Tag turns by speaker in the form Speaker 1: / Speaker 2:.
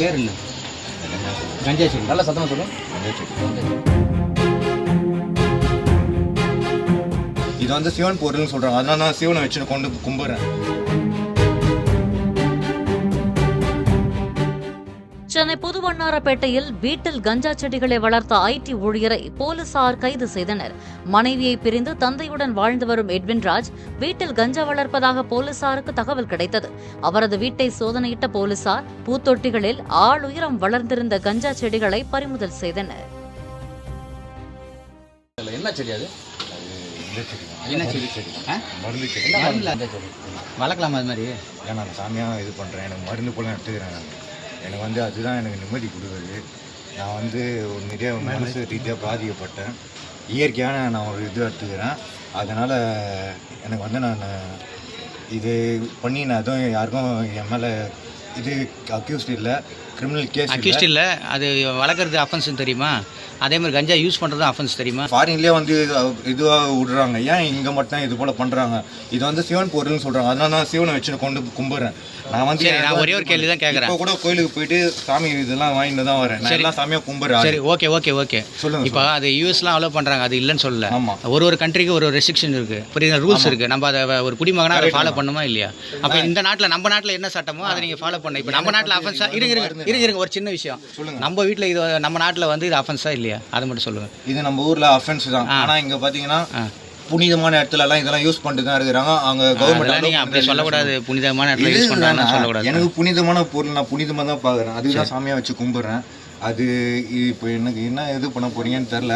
Speaker 1: பேர் இல்லை கஞ்சா செடி. நல்லா சத்தமாக சொல்லும்.
Speaker 2: இது வந்து சிவன் பொருள்னு சொல்கிறாங்க. அதனால நான் சிவனை வச்சு கொண்டு கும்பிட்றேன்.
Speaker 3: சென்னை புதுவண்ணாரப்பேட்டையில் வீட்டில் கஞ்சா செடிகளை வளர்த்த ஐடி ஊழியரை போலீசார் கைது செய்தனர். மனைவியை பிரிந்து தந்தையுடன் வாழ்ந்து வரும் எட்வின்ராஜ் வீட்டில் கஞ்சா வளர்ப்பதாக போலீசாருக்கு தகவல் கிடைத்தது. அவரது வீட்டை சோதனையிட்ட போலீசார் பூத்தொட்டிகளில் ஆளுயரம் வளர்ந்திருந்த கஞ்சா செடிகளை பறிமுதல் செய்தனர்.
Speaker 1: என்ன செடி அது?
Speaker 2: என்ன செடி? மருந்து செடி.
Speaker 1: வளர்க்கலாமா அது மாதிரி?
Speaker 2: ஏன்னா நான் சாமியாக இது பண்ணுறேன். எனக்கு மருந்து போல எடுத்துக்கிறேன். எனக்கு வந்து அதுதான் எனக்கு நிம்மதி கொடுக்குது. நான் வந்து ஒரு நிறைய மனசு ரீதியாக பாதிக்கப்பட்டேன். இயற்கையான நான் ஒரு இது எடுத்துக்கிறேன். அதனால் எனக்கு வந்து நான் இது பண்ணி நான் எதுவும் யாருக்கும் என் மேலே இது அக்யூஸ்ட் இல்லை, கிரிமினல் கேஸ்
Speaker 4: அக்யூஸ்ட் இல்லை. அது வளர்க்குறது அஃபென்ஸ்னு தெரியுமா? அதே மாதிரி கஞ்சா யூஸ் பண்ணுறதும் அஃபென்ஸ் தெரியுமா?
Speaker 2: ஃபாரின்லேயே வந்து இதுவாக விடுறாங்க. ஏன் இங்கே மட்டும் இது போல் பண்ணுறாங்க? இது வந்து சிவன் பொருள்னு சொல்கிறாங்க. அதனால நான் சிவனை வச்சு கொண்டு கும்பிட்றேன். நான் வந்து
Speaker 4: நான் ஒரே ஒரு கேள்வி தான் கேட்குறேன்.
Speaker 2: இப்போ கூட கோயிலுக்கு போயிட்டு சாமி இதெல்லாம் வாங்கிட்டு தான் வரேன். நான் எல்லாம் சாமியாக கும்பிட்றேன்.
Speaker 4: சரி, ஓகே
Speaker 2: சொல்லுங்கள்.
Speaker 4: இப்போ அது யூஎஸ்லாம் அலோவ் பண்ணுறாங்க, அது இல்லைன்னு சொல்லல.
Speaker 2: ஆமாம்,
Speaker 4: ஒரு கண்ட்ரிக்கு ஒரு ரெஸ்ட்ரிக்ஷன் இருக்குது, புரியுது, ரூல்ஸ் இருக்குது. நம்ம அதை ஒரு குடிமகனாக அதை ஃபாலோ பண்ணுமா இல்லையா? அப்போ இந்த நாட்டில் நம்ம நாட்டில் என்ன சட்டமோ அதை நீங்கள் ஃபாலோ பண்ண. இப்போ நம்ம நாட்டில் அஃபென்ஸா இருங்க ஒரு சின்ன விஷயம்
Speaker 2: சொல்லுங்கள்.
Speaker 4: நம்ம வீட்டில் இது நம்ம நாட்டில் வந்து இது அஃபென்ஸா இல்லையா? அதை மட்டும் சொல்லுங்கள்.
Speaker 2: இது நம்ம ஊரில் அஃபென்ஸ் தான். ஆனால் இங்கே பார்த்தீங்கன்னா புனிதமான இடத்துலலாம் இதெல்லாம் யூஸ் பண்ணிட்டு தான் இருக்கிறாங்க. அங்கே கவர்மெண்ட்
Speaker 4: நீங்கள் அப்படி சொல்லக்கூடாது. புனிதமான இடத்துல யூஸ் பண்ணுறாங்கன்னு சொல்லக்கூடாது.
Speaker 2: எனக்கு புனிதமான பொருள் நான் புனிதமாக தான் பார்க்குறேன். அதுதான் சாமியாக வச்சு கும்பிட்றேன். அது இப்போ எனக்கு என்ன இது பண்ண போறீங்கன்னு தெரில.